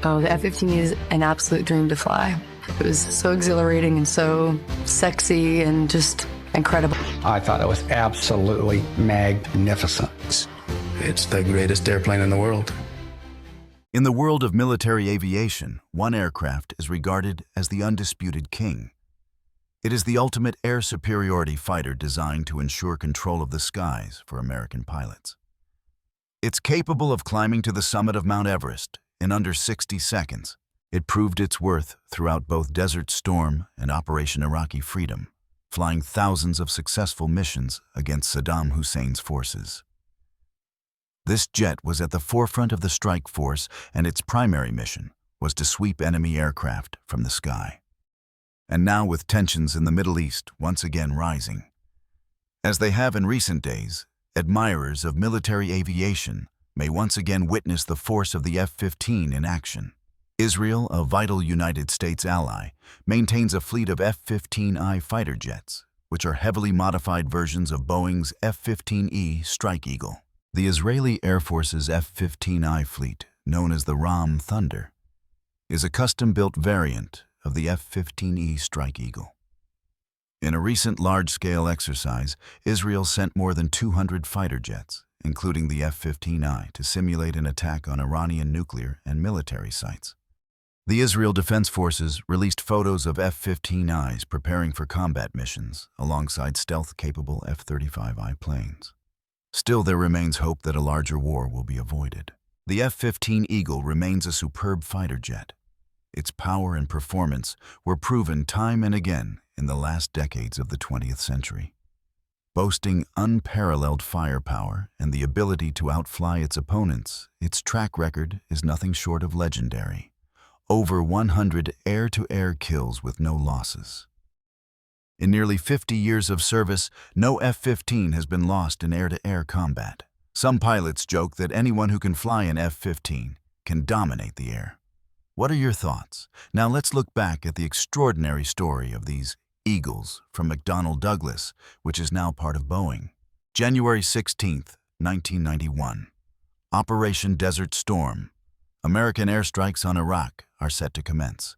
Oh, the F-15 is an absolute dream to fly. It was so exhilarating and so sexy and just incredible. I thought it was absolutely magnificent. It's the greatest airplane in the world. In the world of military aviation, one aircraft is regarded as the undisputed king. It is the ultimate air superiority fighter designed to ensure control of the skies for American pilots. It's capable of climbing to the summit of Mount Everest in under 60 seconds. It proved its worth throughout both Desert Storm and Operation Iraqi Freedom, flying thousands of successful missions against Saddam Hussein's forces. This jet was at the forefront of the strike force, and its primary mission was to sweep enemy aircraft from the sky. And now, with tensions in the Middle East once again rising, as they have in recent days, admirers of military aviation may once again witness the force of the F-15 in action. Israel, a vital United States ally, maintains a fleet of F-15I fighter jets, which are heavily modified versions of Boeing's F-15E Strike Eagle. The Israeli Air Force's F-15I fleet, known as the Ram Thunder, is a custom-built variant of the F-15E Strike Eagle. In a recent large-scale exercise, Israel sent more than 200 fighter jets, including the F-15I, to simulate an attack on Iranian nuclear and military sites. The Israel Defense Forces released photos of F-15Is preparing for combat missions alongside stealth-capable F-35I planes. Still, there remains hope that a larger war will be avoided. The F-15 Eagle remains a superb fighter jet. Its power and performance were proven time and again in the last decades of the 20th century. Boasting unparalleled firepower and the ability to outfly its opponents, its track record is nothing short of legendary. Over 100 air-to-air kills with no losses. In nearly 50 years of service, no F-15 has been lost in air-to-air combat. Some pilots joke that anyone who can fly an F-15 can dominate the air. What are your thoughts? Now let's look back at the extraordinary story of these Eagles from McDonnell Douglas, which is now part of Boeing. January 16, 1991. Operation Desert Storm. American airstrikes on Iraq are set to commence.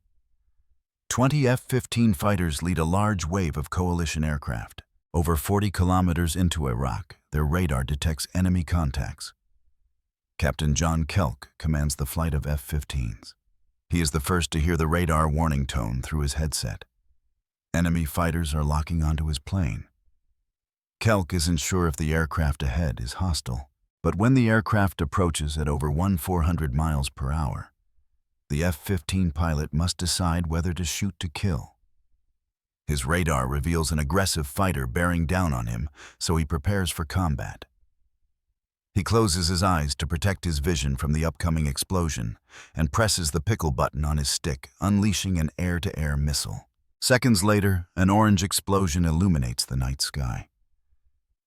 20 F-15 fighters lead a large wave of coalition aircraft. Over 40 kilometers into Iraq, their radar detects enemy contacts. Captain John Kelk commands the flight of F-15s. He is the first to hear the radar warning tone through his headset. Enemy fighters are locking onto his plane. Kelk isn't sure if the aircraft ahead is hostile, but when the aircraft approaches at over 400 miles per hour, the F-15 pilot must decide whether to shoot to kill. His radar reveals an aggressive fighter bearing down on him, so he prepares for combat. He closes his eyes to protect his vision from the upcoming explosion and presses the pickle button on his stick, unleashing an air-to-air missile. Seconds later, an orange explosion illuminates the night sky.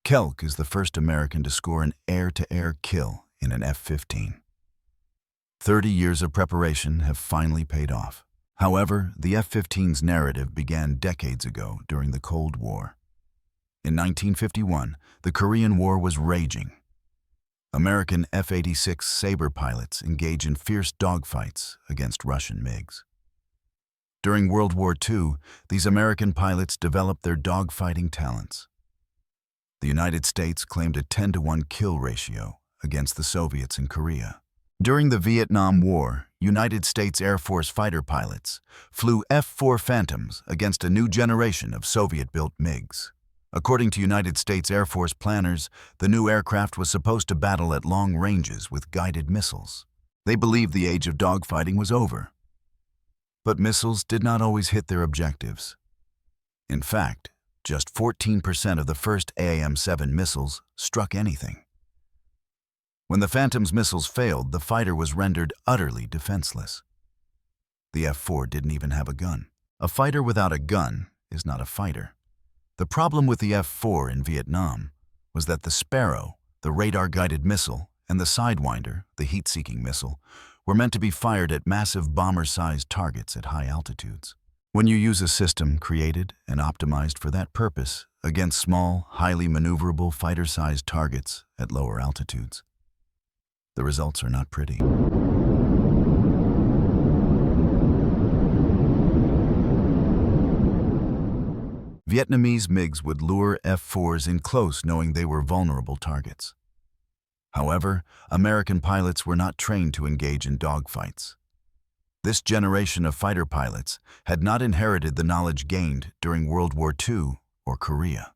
Kelk is the first American to score an air-to-air kill in an F-15. 30 years of preparation have finally paid off. However, the F-15's narrative began decades ago during the Cold War. In 1951, the Korean War was raging. American F-86 Sabre pilots engage in fierce dogfights against Russian MiGs. During World War II, these American pilots developed their dogfighting talents. The United States claimed a 10-to-1 kill ratio against the Soviets in Korea. During the Vietnam War, United States Air Force fighter pilots flew F-4 Phantoms against a new generation of Soviet-built MiGs. According to United States Air Force planners, the new aircraft was supposed to battle at long ranges with guided missiles. They believed the age of dogfighting was over. But missiles did not always hit their objectives. In fact, just 14% of the first AIM-7 missiles struck anything. When the Phantom's missiles failed, the fighter was rendered utterly defenseless. The F-4 didn't even have a gun. A fighter without a gun is not a fighter. The problem with the F-4 in Vietnam was that the Sparrow, the radar-guided missile, and the Sidewinder, the heat-seeking missile, were meant to be fired at massive bomber-sized targets at high altitudes. When you use a system created and optimized for that purpose against small, highly maneuverable fighter-sized targets at lower altitudes, the results are not pretty. Vietnamese MiGs would lure F-4s in close, knowing they were vulnerable targets. However, American pilots were not trained to engage in dogfights. This generation of fighter pilots had not inherited the knowledge gained during World War II or Korea.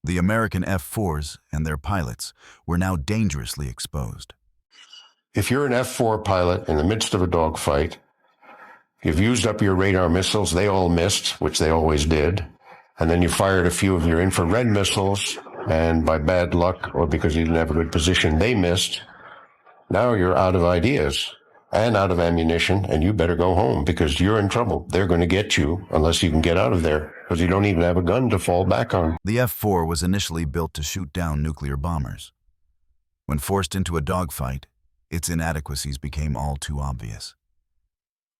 The American F-4s and their pilots were now dangerously exposed. If you're an F-4 pilot in the midst of a dogfight, you've used up your radar missiles, they all missed, which they always did, and then you fired a few of your infrared missiles, and by bad luck or because you didn't have a good position, they missed. Now you're out of ideas and out of ammunition, and you better go home because you're in trouble. They're going to get you unless you can get out of there because you don't even have a gun to fall back on. The F-4 was initially built to shoot down nuclear bombers. When forced into a dogfight, its inadequacies became all too obvious.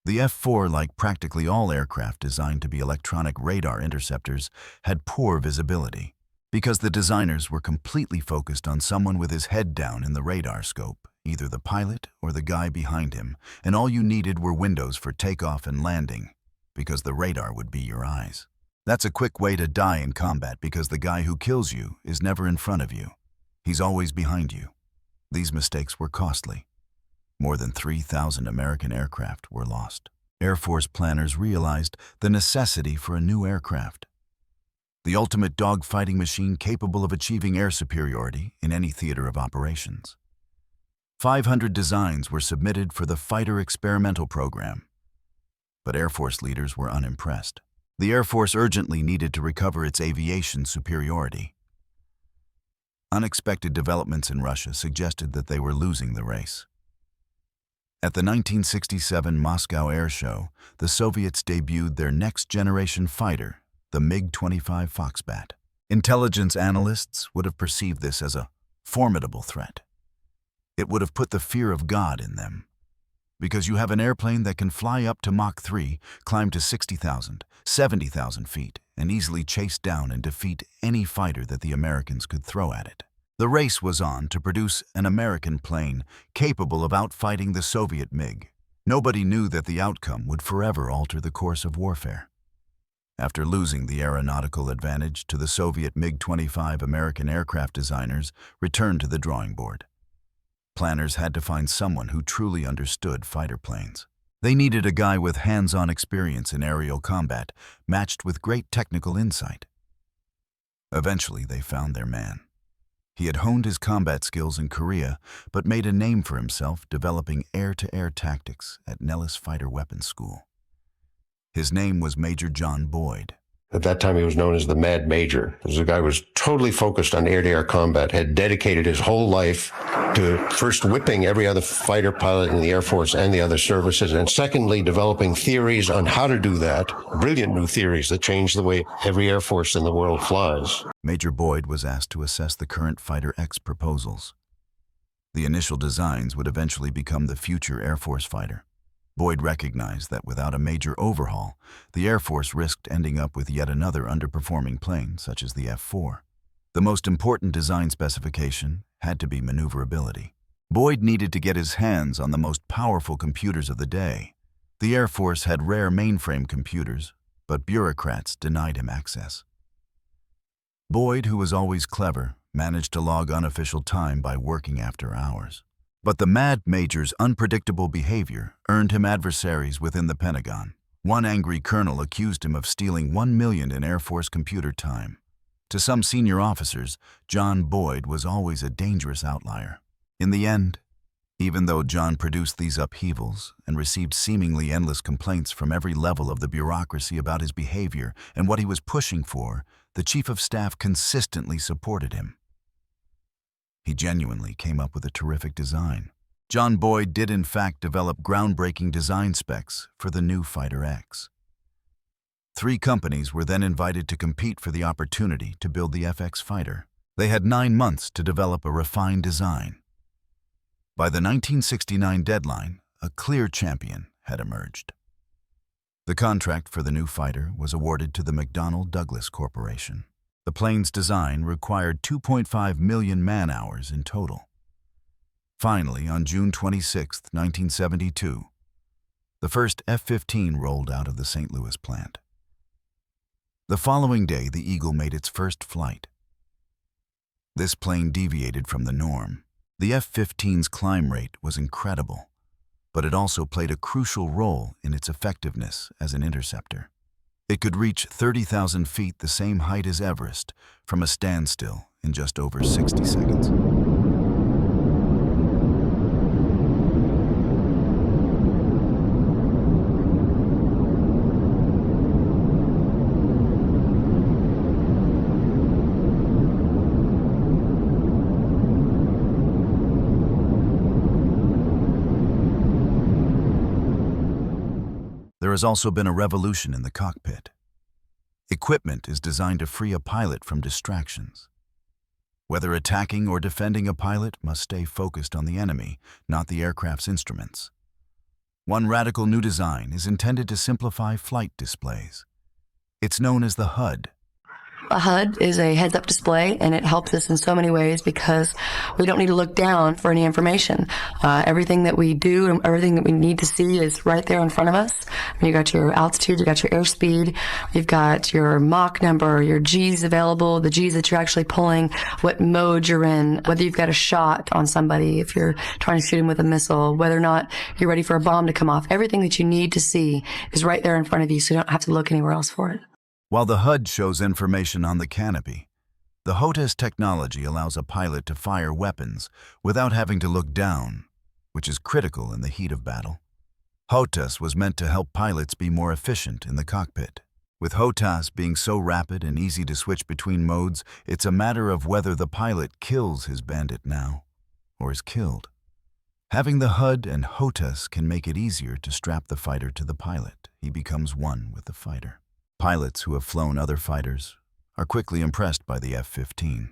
The F-4, like practically all aircraft designed to be electronic radar interceptors, had poor visibility because the designers were completely focused on someone with his head down in the radar scope, either the pilot or the guy behind him, and all you needed were windows for takeoff and landing because the radar would be your eyes. That's a quick way to die in combat because the guy who kills you is never in front of you. He's always behind you. These mistakes were costly. More than 3,000 American aircraft were lost. Air Force planners realized the necessity for a new aircraft. The ultimate dogfighting machine capable of achieving air superiority in any theater of operations. 500 designs were submitted for the Fighter Experimental Program, but Air Force leaders were unimpressed. The Air Force urgently needed to recover its aviation superiority. Unexpected developments in Russia suggested that they were losing the race. At the 1967 Moscow Air Show, the Soviets debuted their next-generation fighter, the MiG-25 Foxbat. Intelligence analysts would have perceived this as a formidable threat. It would have put the fear of God in them. Because you have an airplane that can fly up to Mach 3, climb to 60,000, 70,000 feet, and easily chase down and defeat any fighter that the Americans could throw at it. The race was on to produce an American plane capable of outfighting the Soviet MiG. Nobody knew that the outcome would forever alter the course of warfare. After losing the aeronautical advantage to the Soviet MiG-25, American aircraft designers returned to the drawing board. Planners had to find someone who truly understood fighter planes. They needed a guy with hands-on experience in aerial combat, matched with great technical insight. Eventually, they found their man. He had honed his combat skills in Korea, but made a name for himself developing air-to-air tactics at Nellis Fighter Weapons School. His name was Major John Boyd. At that time, he was known as the Mad Major. This guy was totally focused on air-to-air combat, had dedicated his whole life to first whipping every other fighter pilot in the Air Force and the other services, and secondly, developing theories on how to do that, brilliant new theories that change the way every Air Force in the world flies. Major Boyd was asked to assess the current Fighter X proposals. The initial designs would eventually become the future Air Force fighter. Boyd recognized that without a major overhaul, the Air Force risked ending up with yet another underperforming plane, such as the F-4. The most important design specification had to be maneuverability. Boyd needed to get his hands on the most powerful computers of the day. The Air Force had rare mainframe computers, but bureaucrats denied him access. Boyd, who was always clever, managed to log unofficial time by working after hours. But the Mad Major's unpredictable behavior earned him adversaries within the Pentagon. One angry colonel accused him of stealing $1 million in Air Force computer time. To some senior officers, John Boyd was always a dangerous outlier. In the end, even though John produced these upheavals and received seemingly endless complaints from every level of the bureaucracy about his behavior and what he was pushing for, the Chief of Staff consistently supported him. He genuinely came up with a terrific design. John Boyd did in fact develop groundbreaking design specs for the new Fighter X. 3 companies were then invited to compete for the opportunity to build the FX fighter. They had 9 months to develop a refined design. By the 1969 deadline, a clear champion had emerged. The contract for the new fighter was awarded to the McDonnell Douglas Corporation. The plane's design required 2.5 million man-hours in total. Finally, on June 26, 1972, the first F-15 rolled out of the St. Louis plant. The following day, the Eagle made its first flight. This plane deviated from the norm. The F-15's climb rate was incredible, but it also played a crucial role in its effectiveness as an interceptor. It could reach 30,000 feet, the same height as Everest, from a standstill in just over 60 seconds. There has also been a revolution in the cockpit. Equipment is designed to free a pilot from distractions. Whether attacking or defending, a pilot must stay focused on the enemy, not the aircraft's instruments. One radical new design is intended to simplify flight displays. It's known as the HUD. A HUD is a heads-up display, and it helps us in so many ways because we don't need to look down for any information. Everything that we do and everything that we need to see is right there in front of us. You got your altitude, you got your airspeed, you've got your Mach number, your G's available, the G's that you're actually pulling, what mode you're in, whether you've got a shot on somebody, if you're trying to shoot him with a missile, whether or not you're ready for a bomb to come off. Everything that you need to see is right there in front of you, so you don't have to look anywhere else for it. While the HUD shows information on the canopy, the HOTAS technology allows a pilot to fire weapons without having to look down, which is critical in the heat of battle. HOTAS was meant to help pilots be more efficient in the cockpit. With HOTAS being so rapid and easy to switch between modes, it's a matter of whether the pilot kills his bandit now or is killed. Having the HUD and HOTAS can make it easier to strap the fighter to the pilot. He becomes one with the fighter. Pilots who have flown other fighters are quickly impressed by the F-15.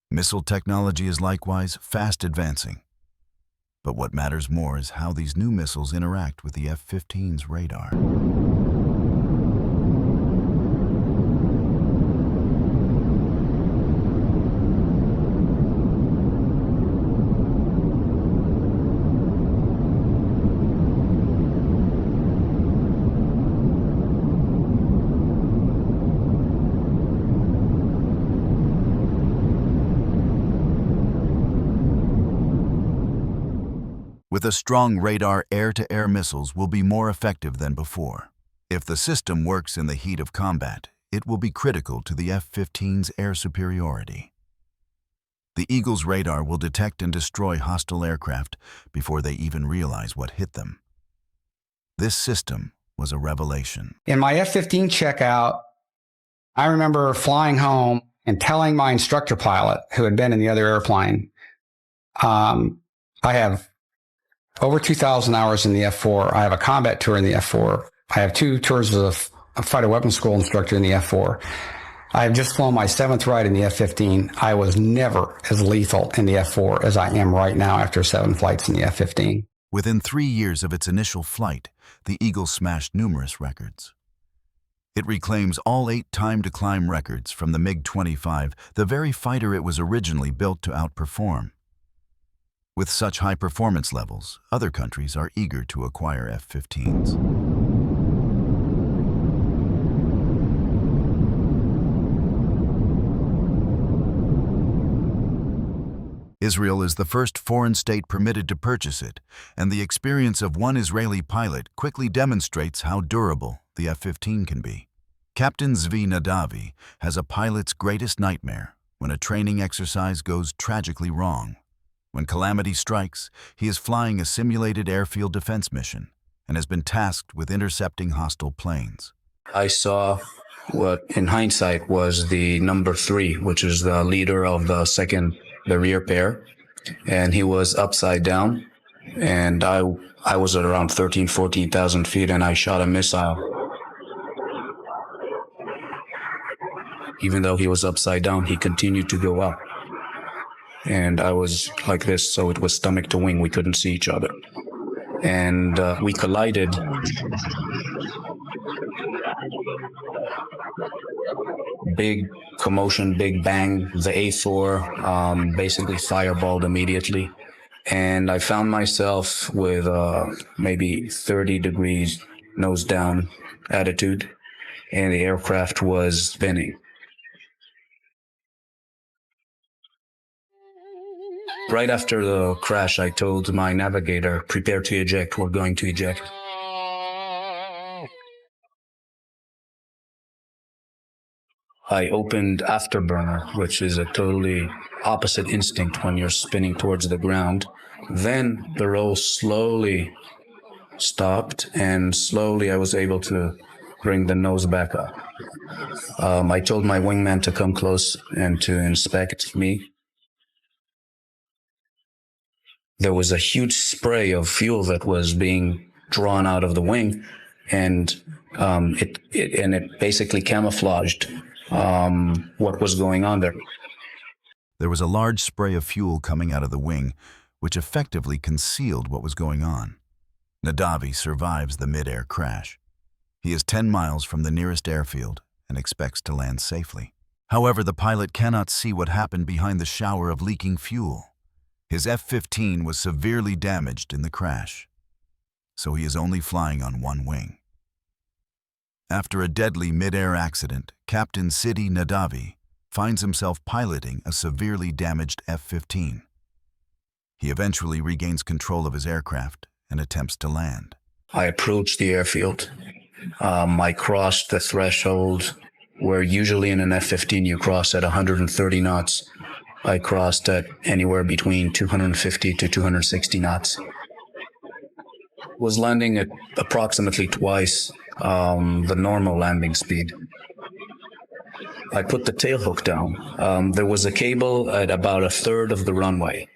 Missile technology is likewise fast advancing. But what matters more is how these new missiles interact with the F-15's radar. With a strong radar, air-to-air missiles will be more effective than before. If the system works in the heat of combat, it will be critical to the F-15's air superiority. The Eagle's radar will detect and destroy hostile aircraft before they even realize what hit them. This system was a revelation. In my F-15 checkout, I remember flying home and telling my instructor pilot, who had been in the other airplane, I have over 2,000 hours in the F-4. I have a combat tour in the F-4. I have 2 tours as a fighter weapons school instructor in the F-4. I have just flown my 7th ride in the F-15. I was never as lethal in the F-4 as I am right now after 7 flights in the F-15. Within 3 years of its initial flight, the Eagle smashed numerous records. It reclaims all 8 time-to-climb records from the MiG-25, the very fighter it was originally built to outperform. With such high performance levels, other countries are eager to acquire F-15s. Israel is the first foreign state permitted to purchase it, and the experience of one Israeli pilot quickly demonstrates how durable the F-15 can be. Captain Zvi Nadavi has a pilot's greatest nightmare when a training exercise goes tragically wrong. When calamity strikes, he is flying a simulated airfield defense mission and has been tasked with intercepting hostile planes. I saw what, in hindsight, was the number 3, which is the leader of the rear pair, and he was upside down, and I was at around 14,000 feet, and I shot a missile. Even though he was upside down, he continued to go up. And I was like this, so it was stomach to wing. We couldn't see each other. And we collided. Big commotion, big bang. The A4 basically fireballed immediately. And I found myself with maybe 30 degrees nose down attitude. and the aircraft was spinning. Right after the crash, I told my navigator, prepare to eject, we're going to eject. I opened afterburner, which is a totally opposite instinct when you're spinning towards the ground. Then the roll slowly stopped, and slowly I was able to bring the nose back up. I told my wingman to come close and to inspect me. There was a huge spray of fuel that was being drawn out of the wing, and it basically camouflaged what was going on there. There was a large spray of fuel coming out of the wing, which effectively concealed what was going on. Nadavi survives the mid-air crash. He is 10 miles from the nearest airfield and expects to land safely. However, the pilot cannot see what happened behind the shower of leaking fuel. His F-15 was severely damaged in the crash, so he is only flying on one wing. After a deadly mid-air accident, Captain Sidi Nadavi finds himself piloting a severely damaged F-15. He eventually regains control of his aircraft and attempts to land. I approached the airfield. I crossed the threshold where usually in an F-15 you cross at 130 knots. I crossed at anywhere between 250 to 260 knots. Was landing at approximately twice the normal landing speed. I put the tailhook down. There was a cable at about a third of the runway,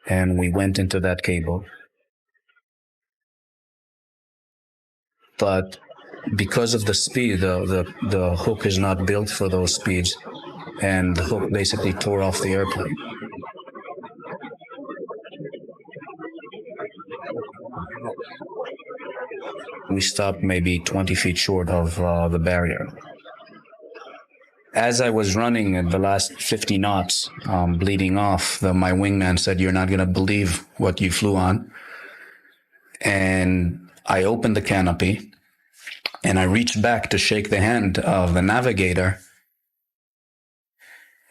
and we went into that cable. But because of the speed, the hook is not built for those speeds, and the hook basically tore off the airplane. We stopped maybe 20 feet short of the barrier. As I was running at the last 50 knots, bleeding off, my wingman said, "You're not going to believe what you flew on." And I opened the canopy, and I reached back to shake the hand of the navigator.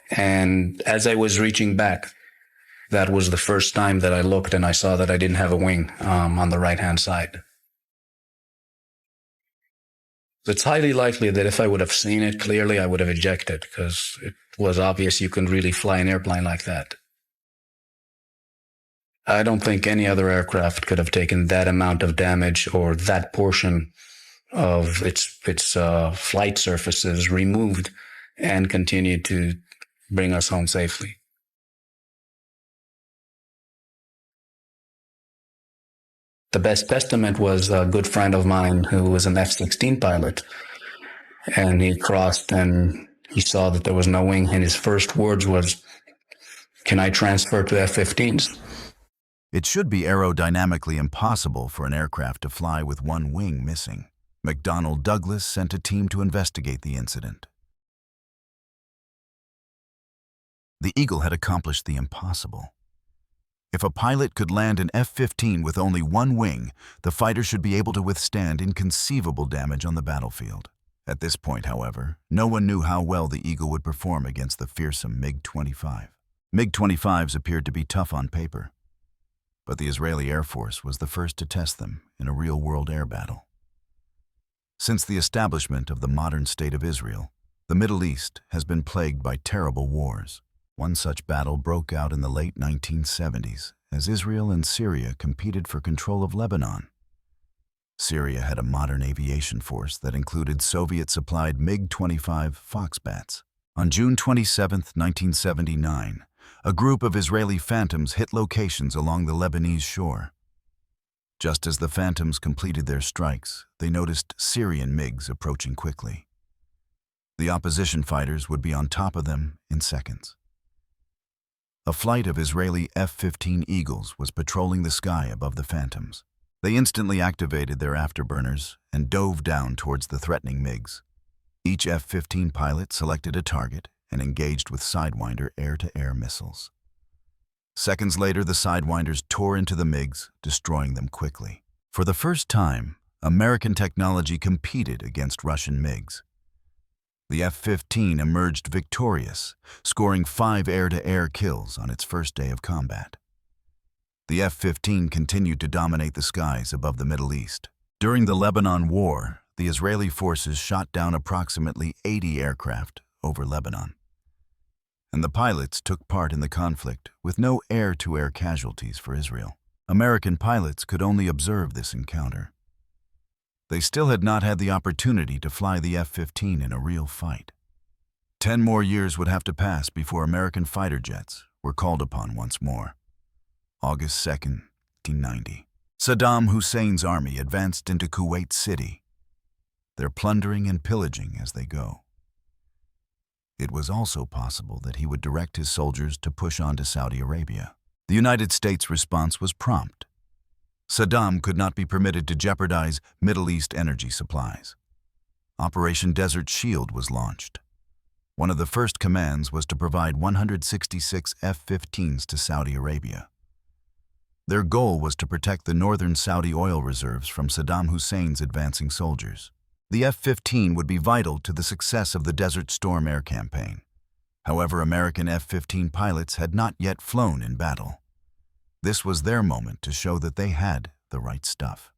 And as I was reaching back, that was the first time that I looked and I saw that I didn't have a wing on the right-hand side. It's highly likely that if I would have seen it clearly, I would have ejected, because it was obvious you couldn't really fly an airplane like that. I don't think any other aircraft could have taken that amount of damage or that portion of its flight surfaces removed and continued to bring us home safely. The best testament was a good friend of mine who was an F-16 pilot, and he crossed and he saw that there was no wing, and his first words was, "Can I transfer to F-15s?" It should be aerodynamically impossible for an aircraft to fly with one wing missing. McDonnell Douglas sent a team to investigate the incident. The Eagle had accomplished the impossible. If a pilot could land an F-15 with only one wing, the fighter should be able to withstand inconceivable damage on the battlefield. At this point, however, no one knew how well the Eagle would perform against the fearsome MiG-25. MiG-25s appeared to be tough on paper, but the Israeli Air Force was the first to test them in a real-world air battle. Since the establishment of the modern state of Israel, the Middle East has been plagued by terrible wars. One such battle broke out in the late 1970s as Israel and Syria competed for control of Lebanon. Syria had a modern aviation force that included Soviet-supplied MiG-25 Foxbats. On June 27, 1979, a group of Israeli Phantoms hit locations along the Lebanese shore. Just as the Phantoms completed their strikes, they noticed Syrian MiGs approaching quickly. The opposition fighters would be on top of them in seconds. A flight of Israeli F-15 Eagles was patrolling the sky above the Phantoms. They instantly activated their afterburners and dove down towards the threatening MiGs. Each F-15 pilot selected a target and engaged with Sidewinder air-to-air missiles. Seconds later, the Sidewinders tore into the MiGs, destroying them quickly. For the first time, American technology competed against Russian MiGs. The F-15 emerged victorious, scoring 5 air-to-air kills on its first day of combat. The F-15 continued to dominate the skies above the Middle East. During the Lebanon War, the Israeli forces shot down approximately 80 aircraft over Lebanon, and the pilots took part in the conflict with no air-to-air casualties for Israel. American pilots could only observe this encounter. They still had not had the opportunity to fly the F-15 in a real fight. 10 more years would have to pass before American fighter jets were called upon once more. August 2nd, 1990. Saddam Hussein's army advanced into Kuwait City. They're plundering and pillaging as they go. It was also possible that he would direct his soldiers to push on to Saudi Arabia. The United States' response was prompt. Saddam could not be permitted to jeopardize Middle East energy supplies. Operation Desert Shield was launched. One of the first commands was to provide 166 F-15s to Saudi Arabia. Their goal was to protect the northern Saudi oil reserves from Saddam Hussein's advancing soldiers. The F-15 would be vital to the success of the Desert Storm air campaign. However, American F-15 pilots had not yet flown in battle. This was their moment to show that they had the right stuff.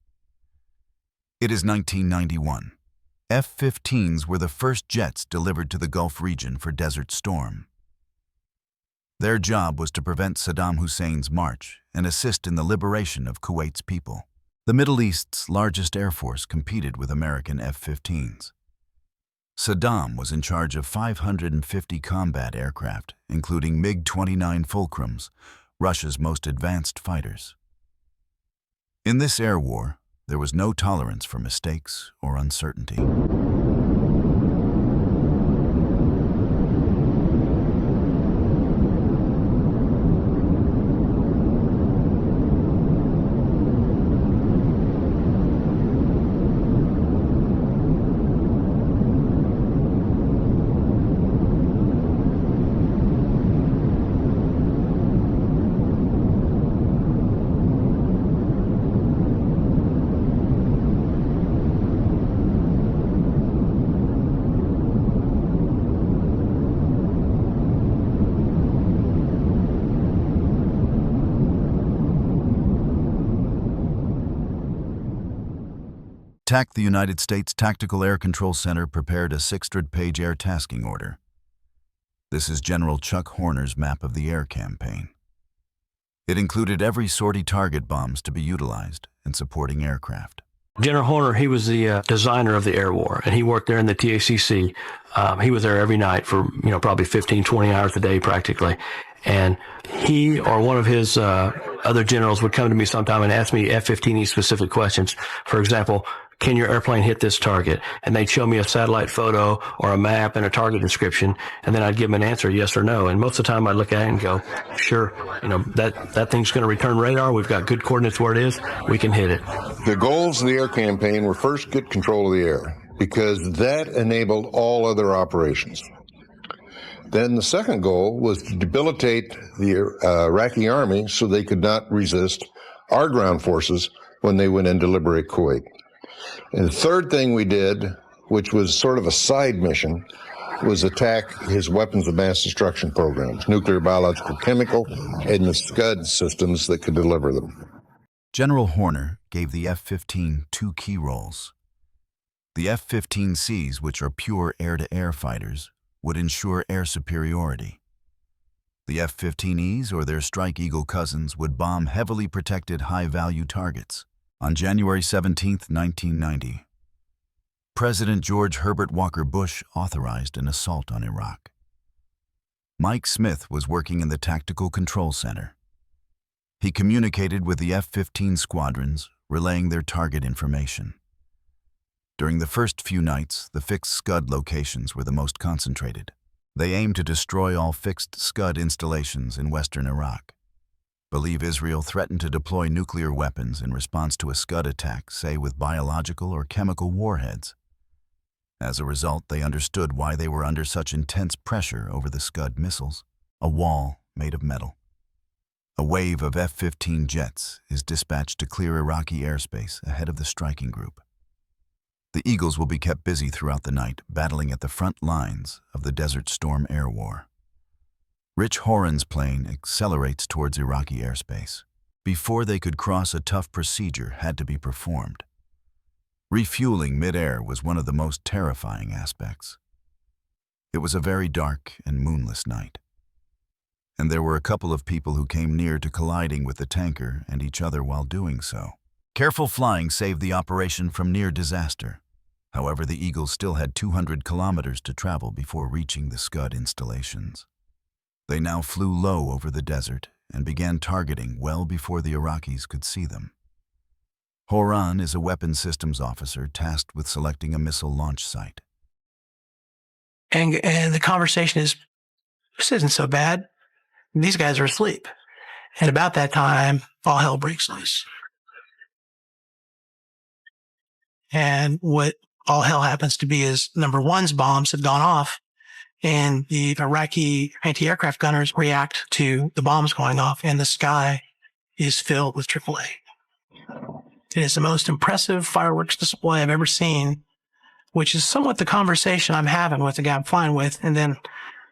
It is 1991. F-15s were the first jets delivered to the Gulf region for Desert Storm. Their job was to prevent Saddam Hussein's march and assist in the liberation of Kuwait's people. The Middle East's largest air force competed with American F-15s. Saddam was in charge of 550 combat aircraft, including MiG-25 Fulcrums, Russia's most advanced fighters. In this air war, there was no tolerance for mistakes or uncertainty. TAC, the United States Tactical Air Control Center, prepared a 600-page air tasking order. This is General Chuck Horner's map of the air campaign. It included every sortie target bombs to be utilized and supporting aircraft. General Horner, he was the designer of the air war, and he worked there in the TACC. He was there every night for, probably 15, 20 hours a day practically. And he or one of his other generals would come to me sometime and ask me F-15E specific questions. For example, can your airplane hit this target? And they'd show me a satellite photo or a map and a target description, and then I'd give them an answer, yes or no. And most of the time I'd look at it and go, sure, that thing's going to return radar. We've got good coordinates where it is. We can hit it. The goals of the air campaign were first get control of the air, because that enabled all other operations. Then the second goal was to debilitate the Iraqi army so they could not resist our ground forces when they went in to liberate Kuwait. And the third thing we did, which was sort of a side mission, was attack his weapons of mass destruction programs, nuclear, biological, chemical, and the Scud systems that could deliver them. General Horner gave the F-15 two key roles. The F-15Cs, which are pure air-to-air fighters, would ensure air superiority. The F-15Es, or their Strike Eagle cousins, would bomb heavily protected high-value targets. On January 17, 1990, President George Herbert Walker Bush authorized an assault on Iraq. Mike Smith was working in the Tactical Control Center. He communicated with the F-15 squadrons, relaying their target information. During the first few nights, the fixed Scud locations were the most concentrated. They aimed to destroy all fixed Scud installations in western Iraq. Believe Israel threatened to deploy nuclear weapons in response to a Scud attack, say with biological or chemical warheads. As a result, they understood why they were under such intense pressure over the Scud missiles, a wall made of metal. A wave of F-15 jets is dispatched to clear Iraqi airspace ahead of the striking group. The Eagles will be kept busy throughout the night, battling at the front lines of the Desert Storm air war. Rich Horan's plane accelerates towards Iraqi airspace. Before they could cross, a tough procedure had to be performed. Refueling mid-air was one of the most terrifying aspects. It was a very dark and moonless night, and there were a couple of people who came near to colliding with the tanker and each other while doing so. Careful flying saved the operation from near disaster. However, the Eagles still had 200 kilometers to travel before reaching the Scud installations. They now flew low over the desert and began targeting well before the Iraqis could see them. Horan is a weapons systems officer tasked with selecting a missile launch site. And the conversation is, this isn't so bad. These guys are asleep. And about that time, all hell breaks loose. And what all hell happens to be is number one's bombs have gone off, and the Iraqi anti-aircraft gunners react to the bombs going off, and the sky is filled with AAA. It is the most impressive fireworks display I've ever seen, which is somewhat the conversation I'm having with the guy I'm flying with, and then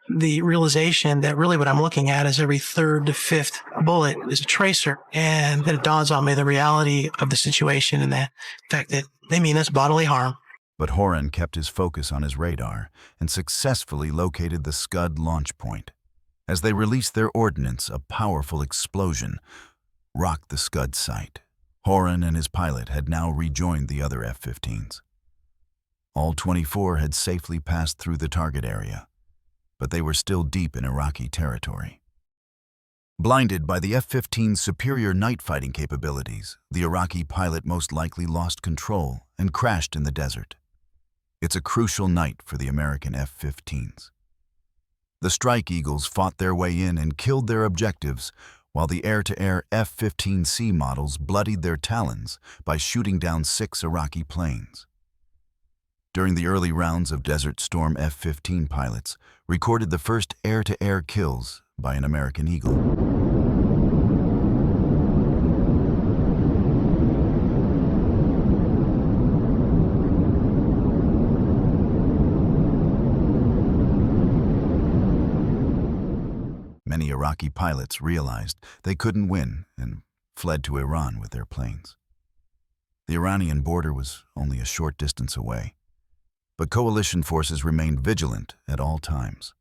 the realization that really what I'm looking at is every third to fifth bullet is a tracer. And then it dawns on me the reality of the situation and the fact that they mean us bodily harm. But Horan kept his focus on his radar and successfully located the Scud launch point. As they released their ordnance, a powerful explosion rocked the Scud site. Horan and his pilot had now rejoined the other F-15s. All 24 had safely passed through the target area, but they were still deep in Iraqi territory. Blinded by the F-15's superior night fighting capabilities, the Iraqi pilot most likely lost control and crashed in the desert. It's a crucial night for the American F-15s. The Strike Eagles fought their way in and killed their objectives, while the air-to-air F-15C models bloodied their talons by shooting down 6 Iraqi planes. During the early rounds of Desert Storm, F-15 pilots recorded the first air-to-air kills by an American Eagle. Many Iraqi pilots realized they couldn't win and fled to Iran with their planes. The Iranian border was only a short distance away, but coalition forces remained vigilant at all times.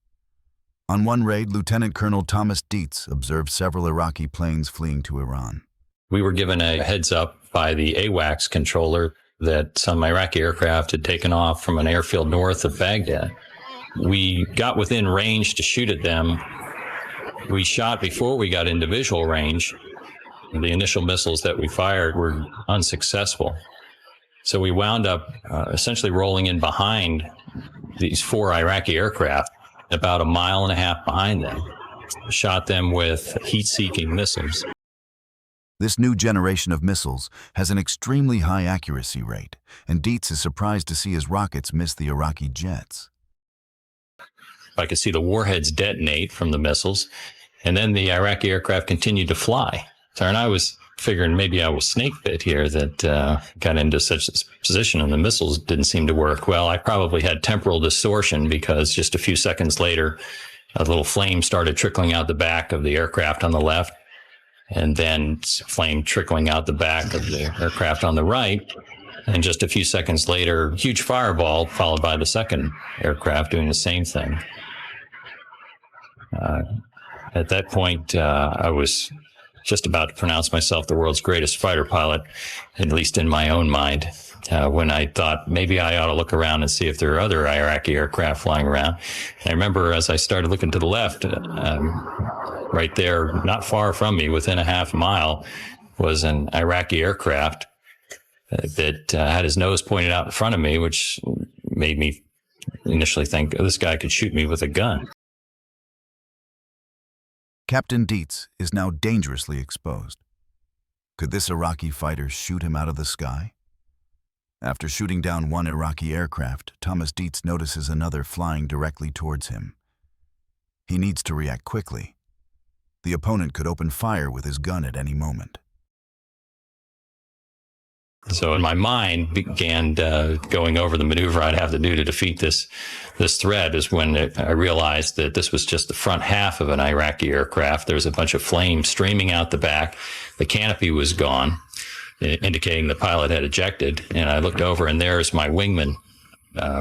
On one raid, Lieutenant Colonel Thomas Dietz observed several Iraqi planes fleeing to Iran. We were given a heads up by the AWACS controller that some Iraqi aircraft had taken off from an airfield north of Baghdad. We got within range to shoot at them. We shot before we got into visual range. The initial missiles that we fired were unsuccessful. So we wound up essentially rolling in behind these 4 Iraqi aircraft, about 1.5 miles behind them. Shot them with heat-seeking missiles. This new generation of missiles has an extremely high accuracy rate, and Dietz is surprised to see his rockets miss the Iraqi jets. I could see the warheads detonate from the missiles, and then the Iraqi aircraft continued to fly. So, and I was figuring maybe I was snake bit here that got into such a position and the missiles didn't seem to work. Well, I probably had temporal distortion because just a few seconds later, a little flame started trickling out the back of the aircraft on the left, and then flame trickling out the back of the aircraft on the right. And just a few seconds later, huge fireball followed by the second aircraft doing the same thing. At that point, I was just about to pronounce myself the world's greatest fighter pilot, at least in my own mind, when I thought maybe I ought to look around and see if there are other Iraqi aircraft flying around. And I remember as I started looking to the left, right there, not far from me, within a half mile, was an Iraqi aircraft that had his nose pointed out in front of me, which made me initially think, oh, this guy could shoot me with a gun. Captain Dietz is now dangerously exposed. Could this Iraqi fighter shoot him out of the sky? After shooting down 1 Iraqi aircraft, Thomas Dietz notices another flying directly towards him. He needs to react quickly. The opponent could open fire with his gun at any moment. So in my mind began going over the maneuver I'd have to do to defeat this threat is when I realized that this was just the front half of an Iraqi aircraft. There was a bunch of flames streaming out the back. The canopy was gone, indicating the pilot had ejected. And I looked over, and there's my wingman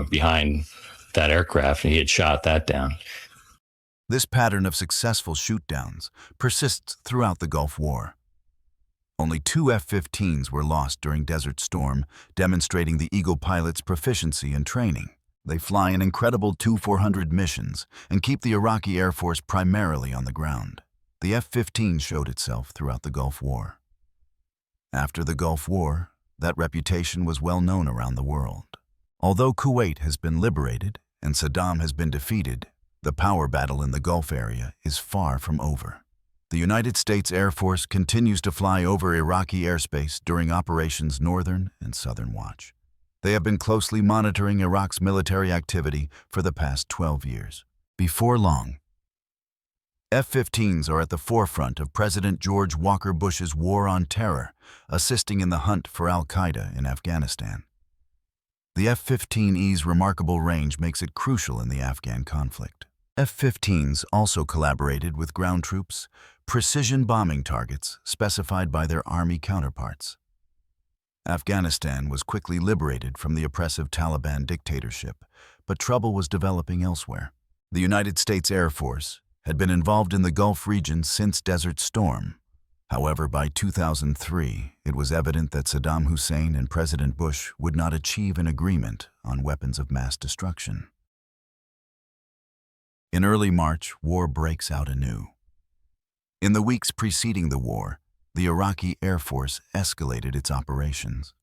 behind that aircraft, and he had shot that down. This pattern of successful shoot-downs persists throughout the Gulf War. Only 2 F-15s were lost during Desert Storm, demonstrating the Eagle pilots' proficiency and training. They fly an incredible 2-400 missions and keep the Iraqi Air Force primarily on the ground. The F-15 showed itself throughout the Gulf War. After the Gulf War, that reputation was well known around the world. Although Kuwait has been liberated and Saddam has been defeated, the power battle in the Gulf area is far from over. The United States Air Force continues to fly over Iraqi airspace during Operations Northern and Southern Watch. They have been closely monitoring Iraq's military activity for the past 12 years. Before long, F-15s are at the forefront of President George Walker Bush's war on terror, assisting in the hunt for al-Qaeda in Afghanistan. The F-15E's remarkable range makes it crucial in the Afghan conflict. F-15s also collaborated with ground troops, precision bombing targets specified by their Army counterparts. Afghanistan was quickly liberated from the oppressive Taliban dictatorship, but trouble was developing elsewhere. The United States Air Force had been involved in the Gulf region since Desert Storm. However, by 2003, it was evident that Saddam Hussein and President Bush would not achieve an agreement on weapons of mass destruction. In early March, war breaks out anew. In the weeks preceding the war, the Iraqi Air Force escalated its operations.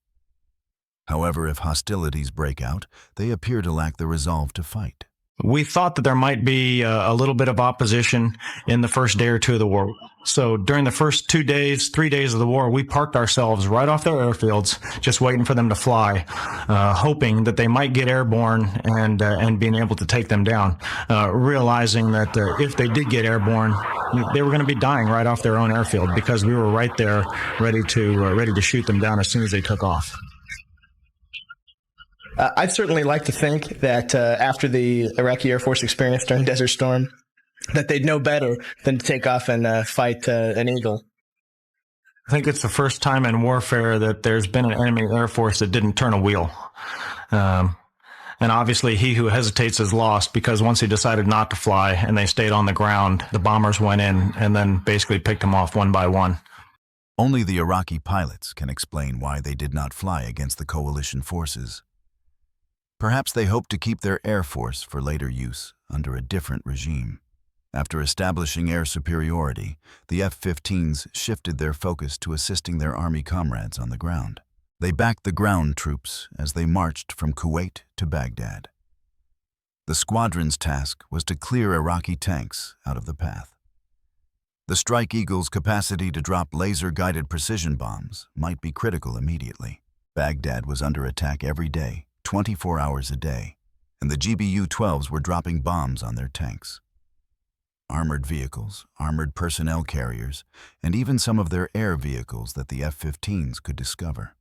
However, if hostilities break out, they appear to lack the resolve to fight. We thought that there might be a little bit of opposition in the first day or two of the war. So during the first 2 days, 3 days of the war, we parked ourselves right off their airfields, just waiting for them to fly, hoping that they might get airborne and being able to take them down, realizing that if they did get airborne, they were going to be dying right off their own airfield because we were right there ready to shoot them down as soon as they took off. I'd certainly like to think that after the Iraqi Air Force experience during Desert Storm, that they'd know better than to take off and fight an Eagle. I think it's the first time in warfare that there's been an enemy Air Force that didn't turn a wheel. And obviously he who hesitates is lost, because once he decided not to fly and they stayed on the ground, the bombers went in and then basically picked them off one by one. Only the Iraqi pilots can explain why they did not fly against the coalition forces. Perhaps they hoped to keep their air force for later use under a different regime. After establishing air superiority, the F-15s shifted their focus to assisting their Army comrades on the ground. They backed the ground troops as they marched from Kuwait to Baghdad. The squadron's task was to clear Iraqi tanks out of the path. The Strike Eagle's capacity to drop laser-guided precision bombs might be critical immediately. Baghdad was under attack every day, 24 hours a day, and the GBU-12s were dropping bombs on their tanks. Armored vehicles, armored personnel carriers, and even some of their air vehicles that the F-15s could discover.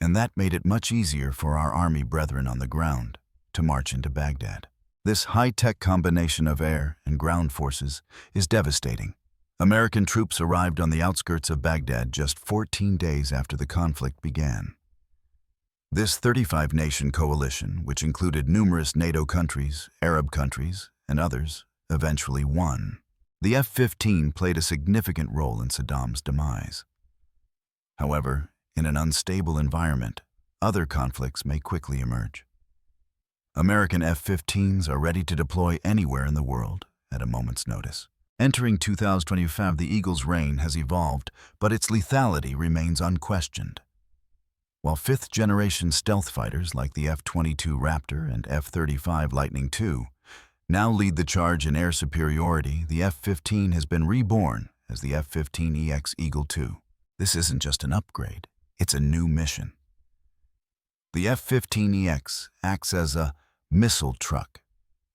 And that made it much easier for our Army brethren on the ground to march into Baghdad. This high-tech combination of air and ground forces is devastating. American troops arrived on the outskirts of Baghdad just 14 days after the conflict began. This 35-nation coalition, which included numerous NATO countries, Arab countries, and others, eventually won. The F-15 played a significant role in Saddam's demise. However, in an unstable environment, other conflicts may quickly emerge. American F-15s are ready to deploy anywhere in the world at a moment's notice. Entering 2025, the Eagle's reign has evolved, but its lethality remains unquestioned. While fifth-generation stealth fighters like the F-22 Raptor and F-35 Lightning II now lead the charge in air superiority, the F-15 has been reborn as the F-15EX Eagle II. This isn't just an upgrade, it's a new mission. The F-15EX acts as a missile truck,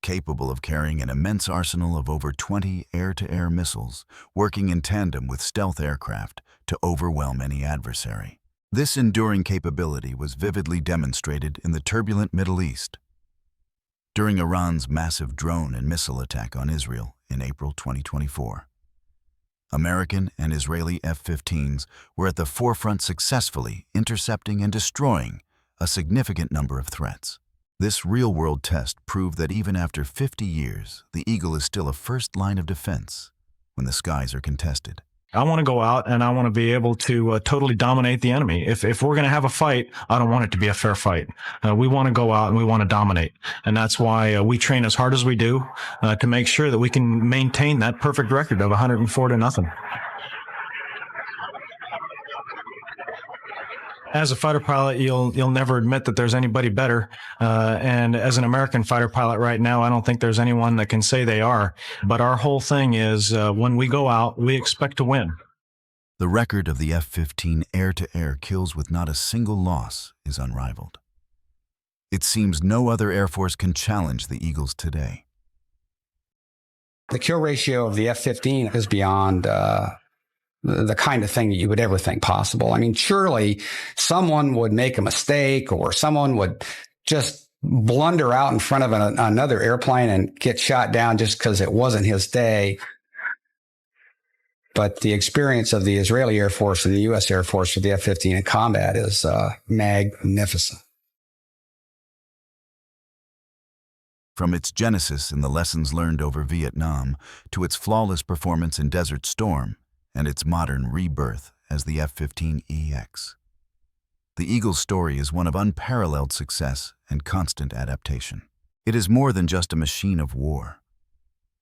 capable of carrying an immense arsenal of over 20 air-to-air missiles, working in tandem with stealth aircraft to overwhelm any adversary. This enduring capability was vividly demonstrated in the turbulent Middle East during Iran's massive drone and missile attack on Israel in April 2024. American and Israeli F-15s were at the forefront, successfully intercepting and destroying a significant number of threats. This real-world test proved that even after 50 years, the Eagle is still a first line of defense when the skies are contested. I want to go out and I want to be able to totally dominate the enemy. If we're going to have a fight, I don't want it to be a fair fight. We want to go out and we want to dominate. And that's why we train as hard as we do to make sure that we can maintain that perfect record of 104-0. As a fighter pilot, you'll never admit that there's anybody better. And as an American fighter pilot right now, I don't think there's anyone that can say they are. But our whole thing is when we go out, we expect to win. The record of the F-15 air-to-air kills with not a single loss is unrivaled. It seems no other Air Force can challenge the Eagles today. The kill ratio of the F-15 is beyond the kind of thing that you would ever think possible. I mean, surely someone would make a mistake or someone would just blunder out in front of another airplane and get shot down just because it wasn't his day. But the experience of the Israeli Air Force and the U.S. Air Force with the F-15 in combat is magnificent. From its genesis in the lessons learned over Vietnam to its flawless performance in Desert Storm, and its modern rebirth as the F-15EX. The Eagle's story is one of unparalleled success and constant adaptation. It is more than just a machine of war.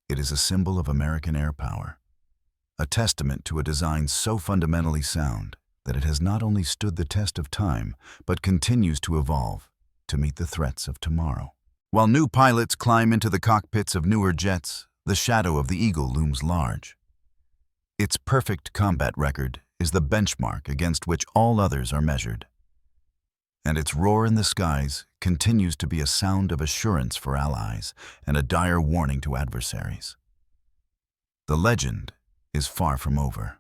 It is a symbol of American air power, a testament to a design so fundamentally sound that it has not only stood the test of time, but continues to evolve to meet the threats of tomorrow. While new pilots climb into the cockpits of newer jets, the shadow of the Eagle looms large. Its perfect combat record is the benchmark against which all others are measured. And its roar in the skies continues to be a sound of assurance for allies and a dire warning to adversaries. The legend is far from over.